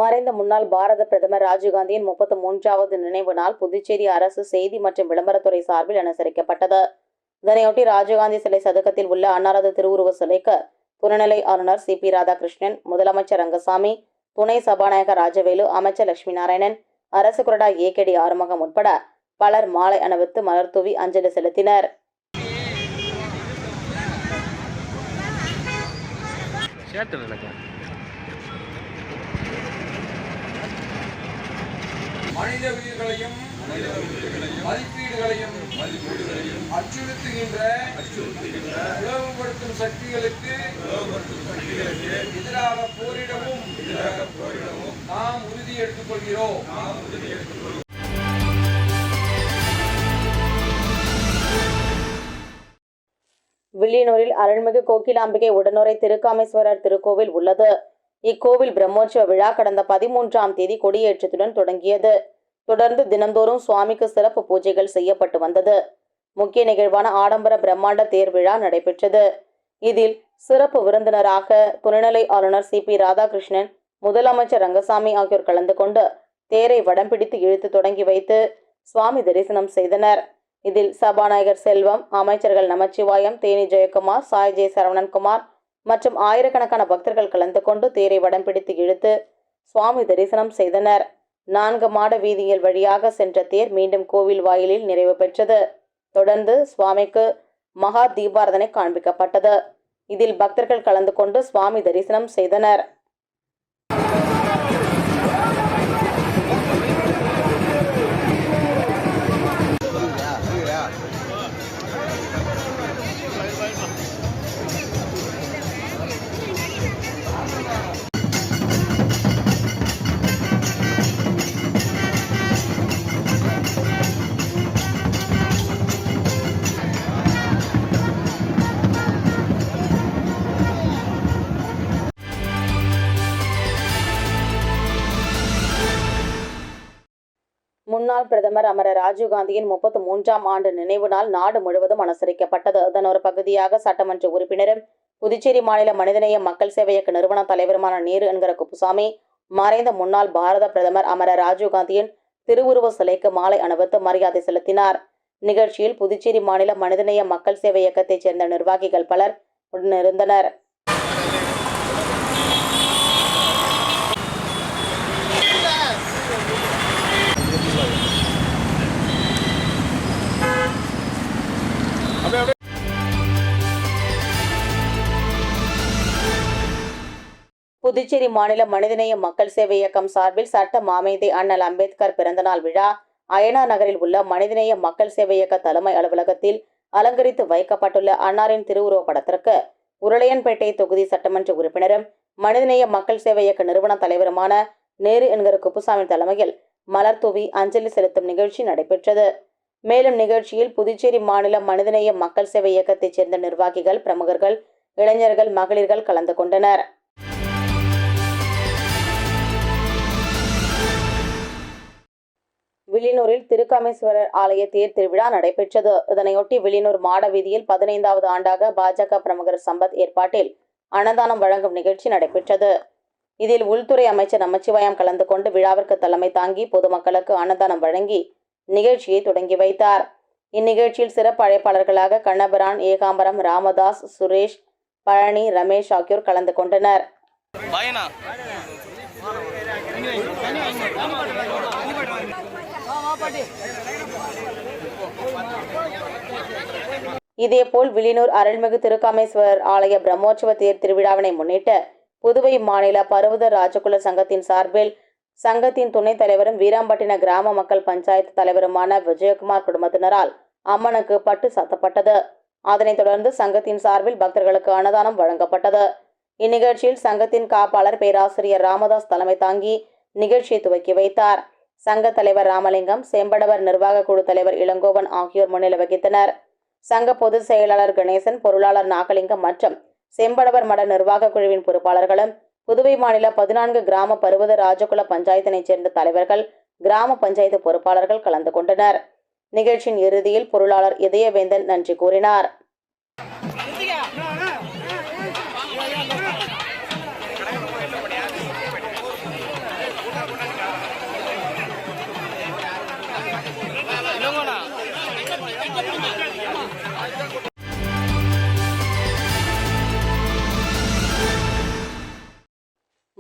மறைந்த முன்னாள் பாரத பிரதமர் ராஜீவ்காந்தியின் 33வது நினைவு நாள் புதுச்சேரி அரசு செய்தி மற்றும் விளம்பரத்துறை சார்பில் அனுசரிக்கப்பட்டது. இதனையொட்டி ராஜீவ்காந்தி சிலை சதுக்கத்தில் உள்ள அன்னாரது திருவுருவ சிலைக்கு துணைநிலை ஆளுநர் சி. பி. ராதாகிருஷ்ணன், முதலமைச்சர் ரங்கசாமி, துணை சபாநாயகர் ராஜவேலு, அமைச்சர் லட்சுமி நாராயணன், அரசு கொறடா ஏ.கே.டி. ஆறுமுகம் உட்பட பலர் மாலை அணிவித்து மலர் தூவி அஞ்சலி செலுத்தினர். மனித உயிர்களையும் மதிப்பீடுகளையும் அச்சுறுத்துகின்ற உளவுபடுத்தும் சக்திகளுக்கு எதிராக போரிடவும் நாம் உறுதி எடுத்துக் கொள்கிறோம். வில்லியனூரில் அருள்மிகு கோகிலாம்பிகை உடனுறை திருக்காமேஸ்வரர் திருக்கோவில் உள்ளது. இக்கோவில் பிரம்மோற்சவ விழா கடந்த 13ஆம் தேதி கொடியேற்றத்துடன் தொடங்கியது. தொடர்ந்து தினந்தோறும் சுவாமிக்கு சிறப்பு பூஜைகள் செய்யப்பட்டு வந்தது. முக்கிய நிகழ்வான ஆடம்பர பிரம்மாண்ட தேர் விழா நடைபெற்றது. இதில் சிறப்பு விருந்தினராக துணைநிலை ஆளுநர் சி. பி. ராதாகிருஷ்ணன், முதலமைச்சர் ரங்கசாமி ஆகியோர் கலந்து கொண்டு தேரை வடம் பிடித்து இழுத்து தொடங்கி வைத்து சுவாமி தரிசனம் செய்தனர். இதில் சபாநாயகர் செல்வம், அமைச்சர்கள் நமச்சிவாயம், தேனி ஜெயக்குமார், சாய் ஜே சரவணன்குமார் மற்றும் ஆயிரக்கணக்கான பக்தர்கள் கலந்து கொண்டு தேரை வடம் பிடித்து இழுத்து சுவாமி தரிசனம் செய்தனர். 4 மாட வீதிகள் வழியாக சென்ற தேர் மீண்டும் கோவில் வாயிலில் நிறைவு பெற்றது. தொடர்ந்து சுவாமிக்கு மகா தீபாரதனை காண்பிக்கப்பட்டது. இதில் பக்தர்கள் கலந்து கொண்டு சுவாமி தரிசனம் செய்தனர். முன்னாள் பிரதமர் அமரர் ராஜீவ்காந்தியின் 33ஆம் ஆண்டு நினைவு நாள் நாடு முழுவதும் அனுசரிக்கப்பட்டது. இதன் ஒரு பகுதியாக சட்டமன்ற உறுப்பினரும் புதுச்சேரி மாநில மனிதநேய மக்கள் சேவை இயக்க நிறுவன தலைவருமான நேரு என்கிற குப்புசாமி மறைந்த முன்னாள் பாரத பிரதமர் அமரர் ராஜீவ்காந்தியின் திருவுருவ சிலைக்கு மாலை அணிவித்து மரியாதை செலுத்தினார். நிகழ்ச்சியில் புதுச்சேரி மாநில மனிதநேய மக்கள் சேவை இயக்கத்தைச் சேர்ந்த நிர்வாகிகள் பலர் உடனிருந்தனர். புதுச்சேரி மாநில மனிதநேய மக்கள் சேவை இயக்கம் சார்பில் சட்ட மாமேதை அண்ணல் அம்பேத்கர் பிறந்தநாள் விழா அய்யனார் நகரில் உள்ள மனிதநேய மக்கள் சேவை இயக்க தலைமை அலுவலகத்தில் அலங்கரித்து வைக்கப்பட்டுள்ள அன்னாரின் திருவுருவ படத்திற்கு உருளையன்பேட்டை தொகுதி சட்டமன்ற உறுப்பினரும் மனிதநேய மக்கள் சேவை இயக்க நிறுவன தலைவருமான நேரு என்கிற குப்புசாமி தலைமையில் மலர் தூவி அஞ்சலி செலுத்தும் நிகழ்ச்சி நடைபெற்றது. மேலும் நிகழ்ச்சியில் புதுச்சேரி மாநில மனிதநேய மக்கள் சேவை இயக்கத்தைச் சேர்ந்த நிர்வாகிகள், பிரமுகர்கள், இளைஞர்கள், மகளிர்கள் கலந்து கொண்டனர். வில்லியனூரில் திருக்காமேஸ்வரர் ஆலய தேர் திருவிழா நடைபெற்றது. இதனையொட்டி வில்லியனூர் மாட வீதியில் 15வது ஆண்டாக பாஜக பிரமுகர் சம்பத் ஏற்பாட்டில் அன்னதானம் வழங்கும் நிகழ்ச்சி நடைபெற்றது. இதில் உள்துறை அமைச்சர் நமச்சிவாயம் கலந்து கொண்டு விழாவிற்கு தலைமை தாங்கி பொதுமக்களுக்கு அன்னதானம் வழங்கி நிகழ்ச்சியை தொடங்கி வைத்தார். இந்நிகழ்ச்சியில் சிறப்பு அழைப்பாளர்களாக கண்ணபிரான், ஏகாம்பரம், ராமதாஸ், சுரேஷ், பழனி, ரமேஷ் ஆகியோர் கலந்து கொண்டனர். இதேபோல் வில்லியனூர் அருள்மிகு திருக்காமேஸ்வரர் ஆலய பிரம்மோற்சவ தேர் திருவிழாவினை முன்னிட்டு புதுவை மாநில பருவத ராஜகுல சங்கத்தின் சார்பில் சங்கத்தின் துணைத் தலைவரும் வீராம்பட்டின கிராம மக்கள் பஞ்சாயத்து தலைவருமான விஜயகுமார் குடும்பத்தினரால் அம்மனுக்கு பட்டு சாத்தப்பட்டது. அதனைத் தொடர்ந்து சங்கத்தின் சார்பில் பக்தர்களுக்கு அன்னதானம் வழங்கப்பட்டது. இந்நிகழ்ச்சியில் சங்கத்தின் காப்பாளர் பேராசிரியர் ராமதாஸ் தலைமை தாங்கி நிகழ்ச்சியை துவக்கி வைத்தார். சங்க தலைவர் ராமலிங்கம், செம்படவர் நிர்வாக குழு தலைவர் இளங்கோவன் ஆகியோர் முன்னிலை வகித்தனர். சங்க பொதுச் செயலாளர் கணேசன், பொருளாளர் நாகலிங்கம் மற்றும் செம்படவர் மட நிர்வாக குழுவின் பொறுப்பாளர்களும் புதுவை மாநில 14 கிராம பருவத ராஜகுல பஞ்சாயத்தினைச் சேர்ந்த தலைவர்கள், கிராம பஞ்சாயத்து பொறுப்பாளர்கள் கலந்து கொண்டனர். நிகழ்ச்சியின் இறுதியில் பொருளாளர் இதயவேந்தன் நன்றி கூறினார்.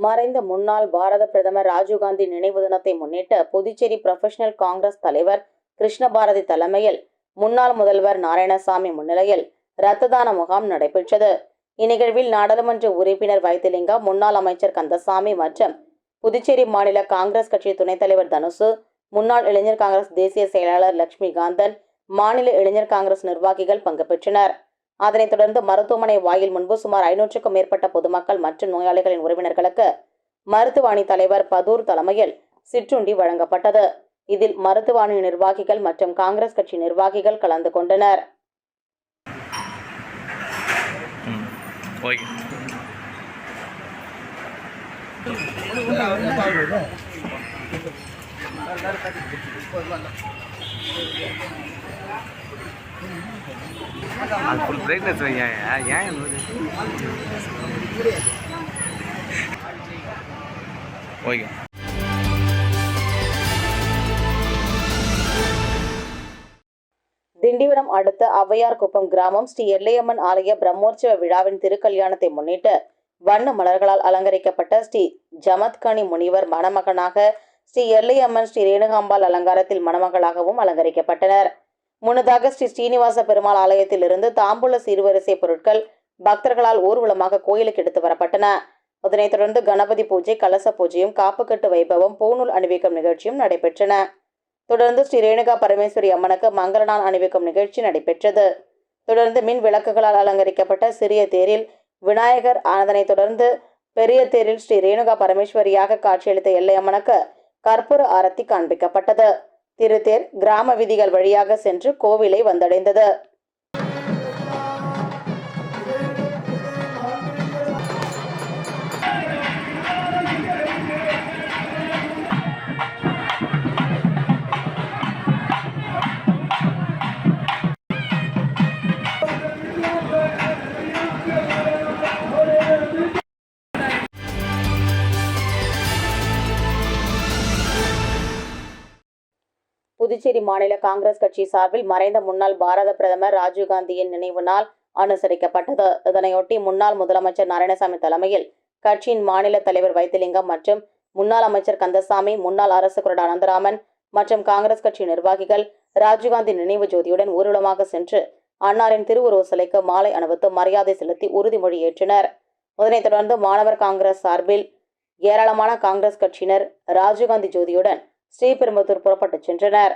மறைந்த முன்னாள் பாரத பிரதமர் ராஜீவ்காந்தி நினைவு தினத்தை முன்னிட்டு புதுச்சேரி புரொஃபஷனல் காங்கிரஸ் தலைவர் கிருஷ்ணபாரதி தலைமையில் முன்னாள் முதல்வர் நாராயணசாமி முன்னிலையில் இரத்த தான முகாம் நடைபெற்றது. இந்நிகழ்வில் நாடாளுமன்ற உறுப்பினர் வைத்திலிங்கம், முன்னாள் அமைச்சர் கந்தசாமி மற்றும் புதுச்சேரி மாநில காங்கிரஸ் கட்சி துணைத் தலைவர் தனுசு, முன்னாள் இளைஞர் காங்கிரஸ் தேசிய செயலாளர் லட்சுமிகாந்தன், மாநில இளைஞர் காங்கிரஸ் நிர்வாகிகள் பங்கு பெற்றனர். அதனைத் தொடர்ந்து மருத்துவமனை வாயில் முன்பு சுமார் 500க்கும் மேற்பட்ட பொதுமக்கள் மற்றும் நோயாளிகளின் உறவினர்களுக்கு மருத்துவ அணி தலைவர் பதூர் தலைமையில் சிற்றுண்டி வழங்கப்பட்டது. இதில் மருத்துவ அணி நிர்வாகிகள் மற்றும் காங்கிரஸ் கட்சி நிர்வாகிகள் கலந்து கொண்டனர். ஃபுல் பிரைட்னஸ் ஏன் ஓகே. திண்டிவனம் அடுத்த ஔவையார்குப்பம் கிராமம் ஸ்ரீ எல்லையம்மன் ஆலய பிரம்மோற்சவ விழாவின் திருக்கல்யாணத்தை முன்னிட்டு வண்ண மலர்களால் அலங்கரிக்கப்பட்ட ஸ்ரீ ஜமத்கனி முனிவர் மணமகனாக ஸ்ரீ எல்லையம்மன் ஸ்ரீ ரேணுகாம்பாள் அலங்காரத்தில் மணமகளாகவும் அலங்கரிக்கப்பட்டனர். முன்னதாக ஸ்ரீ ஸ்ரீனிவாச பெருமாள் ஆலயத்தில் இருந்து தாம்பூல சீர்வரிசை பொருட்கள் பக்தர்களால் ஊர்வலமாக கோயிலுக்கு எடுத்து வரப்பட்டன. அதனைத் தொடர்ந்து கணபதி பூஜை, கலச பூஜையும், காப்புக்கட்டு வைபவம், பூநூல் அணிவிக்கும் நிகழ்ச்சியும் நடைபெற்றன. தொடர்ந்து ஸ்ரீ ரேணுகா பரமேஸ்வரி அம்மனுக்கு மங்களநாள் அணிவிக்கும் நிகழ்ச்சி நடைபெற்றது. தொடர்ந்து மின் விளக்குகளால் அலங்கரிக்கப்பட்ட சிறிய தேரில் விநாயகர், அதனைத் தொடர்ந்து பெரிய தேரில் ஸ்ரீ ரேணுகா பரமேஸ்வரியாக காட்சியளித்த எல்லையம்மனுக்கு கற்பூர ஆரத்தி காண்பிக்கப்பட்டது. திருத்தேர் கிராம வீதிகள் வழியாக சென்று கோவிலை வந்தடைந்தது. புதுச்சேரி மாநில காங்கிரஸ் கட்சி சார்பில் மறைந்த முன்னாள் பாரத பிரதமர் ராஜீவ்காந்தியின் நினைவு நாள் அனுசரிக்கப்பட்டது. இதனையொட்டி முன்னாள் முதலமைச்சர் நாராயணசாமி தலைமையில் கட்சியின் மாநில தலைவர் வைத்திலிங்கம் மற்றும் முன்னாள் அமைச்சர் கந்தசாமி, முன்னாள் அரசு கொறடா அனந்தராமன் மற்றும் காங்கிரஸ் கட்சி நிர்வாகிகள் ராஜீவ்காந்தி நினைவு ஜோதியுடன் ஊர்வலமாக சென்று அன்னாரின் திருவுருவ சிலைக்கு மாலை அணிவித்து மரியாதை செலுத்தி உறுதிமொழி ஏற்றனர். இதனைத் தொடர்ந்து மாணவர் காங்கிரஸ் சார்பில் ஏராளமான காங்கிரஸ் கட்சியினர் ராஜீவ்காந்தி ஜோதியுடன் ஸ்ரீபெரும்புதூர் புறப்பட்டுச் சென்றனர்.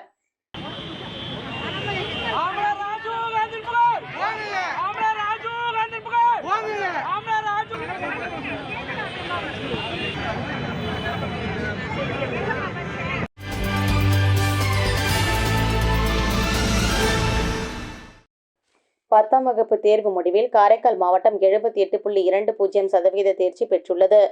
பத்தாம் வகுப்பு தேர்வு முடிவில் காரைக்கால் மாவட்டம் 78.20% தேர்ச்சி பெற்றுள்ளது.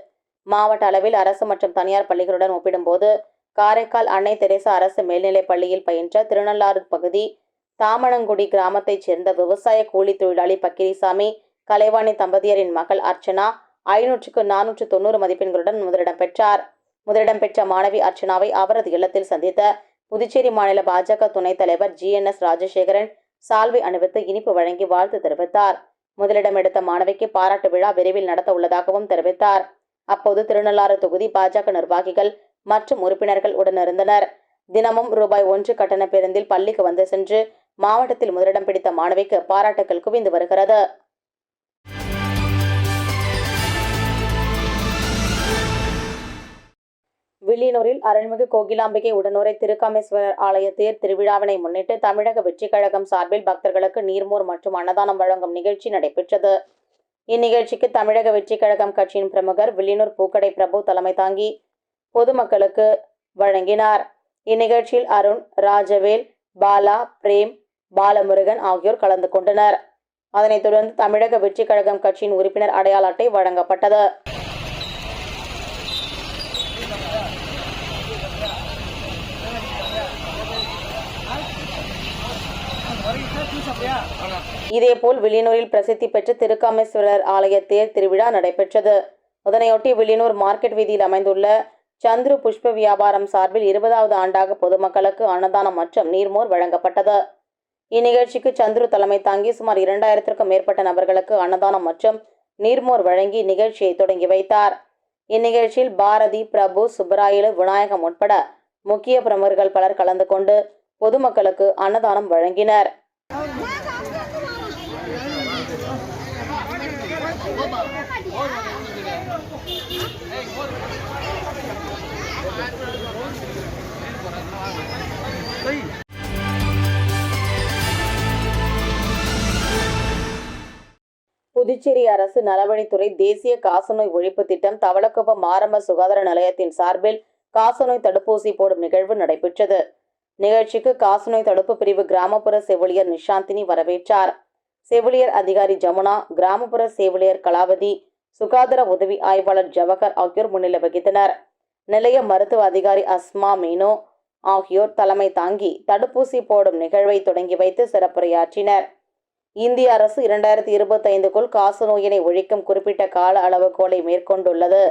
மாவட்ட அளவில் அரசு மற்றும் தனியார் பள்ளிகளுடன் ஒப்பிடும்போது காரைக்கால் அன்னை தெரேசா அரசு மேல்நிலைப் பள்ளியில் பயின்ற திருநள்ளாறு பகுதி தாமணங்குடி கிராமத்தைச் சேர்ந்த விவசாய கூலி தொழிலாளி பக்கிரிசாமி, கலைவாணி தம்பதியரின் மகள் அர்ச்சனா 500க்கு 490 மதிப்பெண்களுடன் முதலிடம் பெற்றார். முதலிடம் பெற்ற மாணவி அர்ச்சனாவை அவரது இல்லத்தில் சந்தித்த புதுச்சேரி மாநில பாஜக துணைத் தலைவர் GNS ராஜசேகரன் சால்வை அணிவித்து இனிப்பு வழங்கி வாழ்த்து தெரிவித்தார். முதலிடம் எடுத்த மாணவிக்கு பாராட்டு விழா விரைவில் நடத்த உள்ளதாகவும் தெரிவித்தார். அப்போது திருநள்ளாறு தொகுதி பாஜக நிர்வாகிகள் மற்றும் உறுப்பினர்கள் உடனிருந்தனர். தினமும் ரூபாய் 1 கட்டண பேருந்தில் பள்ளிக்கு வந்து சென்று மாவட்டத்தில் முதலிடம் பிடித்த மாணவிக்கு பாராட்டுகள் குவிந்து வருகிறது. வில்லியனூரில் அருள்மிகு கோகிலாம்பிகை உடனுரை திருக்காமேஸ்வரர் ஆலய தேர் திருவிழாவினை முன்னிட்டு தமிழக வெற்றிக் கழகம் சார்பில் பக்தர்களுக்கு நீர்மோர் மற்றும் அன்னதானம் வழங்கும் நிகழ்ச்சி நடைபெற்றது. இந்நிகழ்ச்சிக்கு தமிழக வெற்றிக் கழகம் கட்சியின் பிரமுகர் வில்லியனூர் பூக்கடை பிரபு தலைமை தாங்கி பொதுமக்களுக்கு வழங்கினார். இந்நிகழ்ச்சியில் அருண், ராஜவேல், பாலா, பிரேம், பாலமுருகன் ஆகியோர் கலந்து கொண்டனர். அதனைத் தொடர்ந்து தமிழக வெற்றிக் கழகம் கட்சியின் உறுப்பினர் அடையாள அட்டை வழங்கப்பட்டது. இதேபோல் வில்லியனூரில் பிரசித்தி பெற்ற திருக்காமேஸ்வரர் ஆலய தேர் திருவிழா நடைபெற்றது. அதனையொட்டி வில்லியனூர் மார்க்கெட் வீதியில் அமைந்துள்ள சந்துரு புஷ்ப வியாபாரம் சார்பில் 20வது ஆண்டாக பொதுமக்களுக்கு அன்னதானம் மற்றும் நீர்மோர் வழங்கப்பட்டது. இந்நிகழ்ச்சிக்கு சந்துரு தலைமை தாங்கி சுமார் 2000க்கும் மேற்பட்ட நபர்களுக்கு அன்னதானம் மற்றும் நீர்மோர் வழங்கி நிகழ்ச்சியை தொடங்கி வைத்தார். இந்நிகழ்ச்சியில் பாரதி, பிரபு, சுப்பராயலு, விநாயகம் உட்பட முக்கிய பிரமுகர்கள் பலர் கலந்து கொண்டு பொதுமக்களுக்கு அன்னதானம் வழங்கினர். புதுச்சேரி அரசு நலவழித்துறை தேசிய காசநோய் ஒழிப்பு திட்டம் தவளக்குப்பம் ஆரம்ப சுகாதார நிலையத்தின் சார்பில் காசநோய் தடுப்பூசி போடும் நிகழ்வு நடைபெற்றது. நிகழ்ச்சிக்கு காசநோய் தடுப்பு பிரிவு கிராமப்புற செவிலியர் நிஷாந்தினி வரவேற்றார். செவிலியர் அதிகாரி ஜமுனா, கிராமப்புற செவிலியர் கலாவதி, சுகாதார உதவி ஆய்வாளர் ஜவஹர் ஆகியோர் முன்னிலை வகித்தனர். நிலைய மருத்துவ அதிகாரி அஸ்மா மீனோ ஆகியோர் தலைமை தாங்கி தடுப்பூசி போடும் நிகழ்வை தொடங்கி வைத்து சிறப்புரையாற்றினர். இந்திய அரசு 2025க்குள் காசநோயினை ஒழிக்கும் குறிப்பிட்ட கால அளவுகோலை மேற்கொண்டுள்ளது.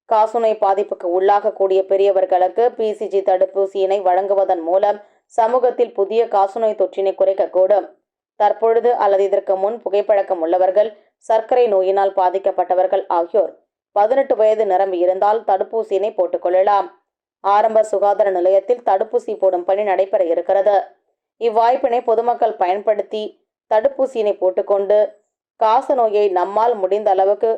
காசநோய் பாதிப்புக்கு உள்ளாகக்கூடிய பெரியவர்களுக்கு பிசிஜி தடுப்பூசியினை வழங்குவதன் மூலம் சமூகத்தில் புதிய காசநோய் தொற்றினை குறைக்கக்கூடும். தற்பொழுது அல்லது இதற்கு முன் புகைப்பழக்கம் உள்ளவர்கள், சர்க்கரை நோயினால் பாதிக்கப்பட்டவர்கள் ஆகியோர் 18 வயது நிரம்பி இருந்தால் தடுப்பூசியினை போட்டுக்கொள்ளலாம். ஆரம்ப சுகாதார நிலையத்தில் தடுப்பூசி போடும் பணி நடைபெற இருக்கிறது. இவ்வாய்ப்பினை பொதுமக்கள் பயன்படுத்தி தடுப்பூசியினை போட்டுக்கொண்டு காசநோயை நம்மால் முடிந்த அளவுக்கு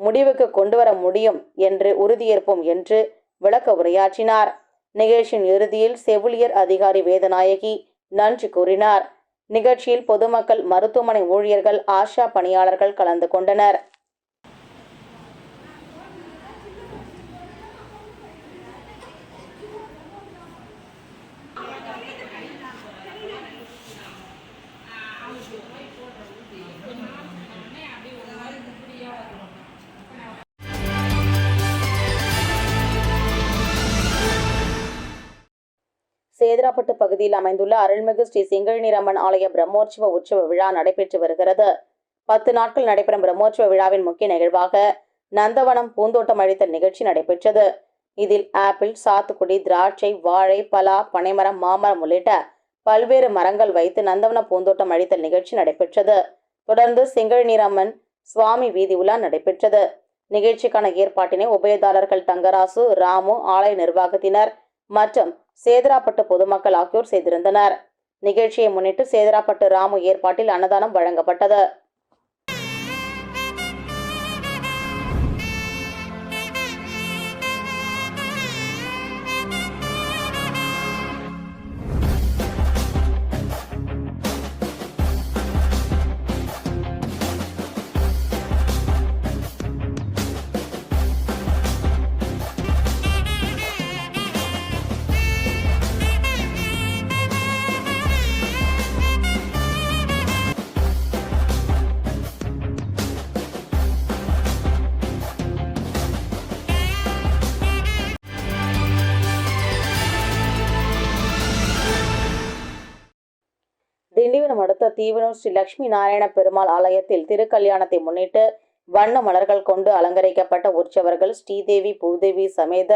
முடிவுக்கு கொண்டுவர முடியும் என்று உறுதியேற்போம் என்று விளக்க உரையாற்றினார். நிகழ்ச்சியின் இறுதியில் செவிலியர் அதிகாரி வேதநாயகி நன்றி கூறினார். நிகழ்ச்சியில் பொதுமக்கள், மருத்துவமனை ஊழியர்கள், ஆஷா பணியாளர்கள் கலந்து கொண்டனர். சேதராப்பட்டு பகுதியில் அமைந்துள்ள அருள்மிகு ஸ்ரீ செங்கழநீரம்மன் ஆலய பிரம்மோற்சவ உற்சவ விழா நடைபெற்று வருகிறது. 10 நாட்கள் நடைபெறும் பிரம்மோற்சவ விழாவின் முக்கிய நிகழ்வாக நந்தவனம் பூந்தோட்டம் அழித்தல் நிகழ்ச்சி நடைபெற்றது. இதில் ஆப்பிள், சாத்துக்குடி, திராட்சை, வாழை, பலா, பனைமரம், மாமரம் உள்ளிட்ட பல்வேறு மரங்கள் வைத்து நந்தவன பூந்தோட்டம் அழித்தல் நிகழ்ச்சி நடைபெற்றது. தொடர்ந்து செங்கழநீரம்மன் சுவாமி வீதி உலா நடைபெற்றது. நிகழ்ச்சிக்கான ஏற்பாட்டினை உபயதாரர்கள் தங்கராசு, ராமு, ஆலய நிர்வாகத்தினர் மற்றும் சேதராப்பட்டு பொதுமக்கள் ஆகியோர் செய்திருந்தனர். நிகழ்ச்சியை முன்னிட்டு சேதராப்பட்டு ராமு ஏற்பாட்டில் அன்னதானம் வழங்கப்பட்டது. திண்டிவனம் அடுத்த தீவனூர் ஸ்ரீ லட்சுமி நாராயண பெருமாள் ஆலயத்தில் திருக்கல்யாணத்தை முன்னிட்டு வண்ண மலர்கள் கொண்டு அலங்கரிக்கப்பட்ட உற்சவர்கள் ஸ்ரீதேவி பூதேவி சமேத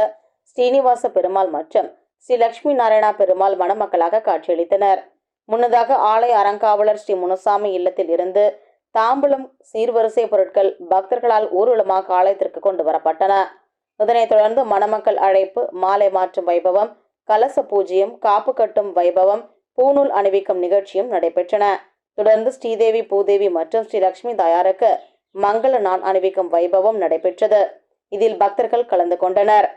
ஸ்ரீனிவாச பெருமாள் மற்றும் ஸ்ரீ லட்சுமி நாராயண பெருமாள் மணமக்களாக காட்சியளித்தனர். முன்னதாக ஆலய அறங்காவலர் ஸ்ரீ முனுசாமி இல்லத்தில் இருந்து தாம்பூலம், சீர்வரிசை பொருட்கள் பக்தர்களால் ஊர்வலமாக ஆலயத்திற்கு கொண்டு வரப்பட்டன. இதனைத் தொடர்ந்து மணமக்கள் அழைப்பு, மாலை மாற்றும் வைபவம், கலச பூஜ்யம், காப்பு கட்டும் வைபவம், பூநூல் அணிவிக்கும் நிகழ்ச்சியும் நடைபெற்றன. தொடர்ந்து ஸ்ரீதேவி பூதேவி மற்றும் ஸ்ரீ லட்சுமி தாயாருக்கு மங்கள நான் அணிவிக்கும் வைபவம் நடைபெற்றது. இதில் பக்தர்கள் கலந்து கொண்டனர்.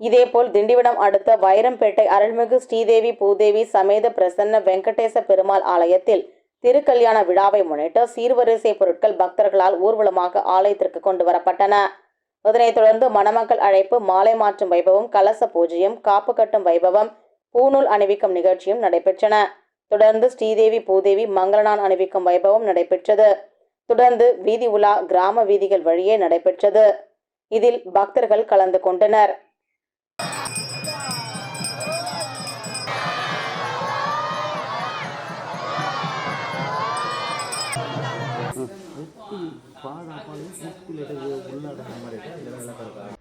இதேபோல் திண்டிவனம் அடுத்த வைரம்பேட்டை அருள்மிகு ஸ்ரீதேவி பூதேவி சமேத பிரசன்ன வெங்கடேச பெருமாள் ஆலயத்தில் திருக்கல்யாண விழாவை முன்னிட்டு சீர்வரிசை பொருட்கள் பக்தர்களால் ஊர்வலமாக ஆலயத்திற்கு கொண்டு வரப்பட்டன. இதனைத் தொடர்ந்து மணமக்கள் அழைப்பு, மாலை மாற்றும் வைபவம், கலச பூஜ்யம், காப்பு கட்டும் வைபவம், பூநூல் அணிவிக்கும் நிகழ்ச்சியும் நடைபெற்றன. தொடர்ந்து ஸ்ரீதேவி பூதேவி மங்களநான் அணிவிக்கும் வைபவம் நடைபெற்றது. தொடர்ந்து வீதி உலா கிராம வீதிகள் வழியே நடைபெற்றது. இதில் பக்தர்கள் கலந்து கொண்டனர். பாதாப்பாலையும் உப்பு உள்ளடங்கிய மாதிரி இருக்கா?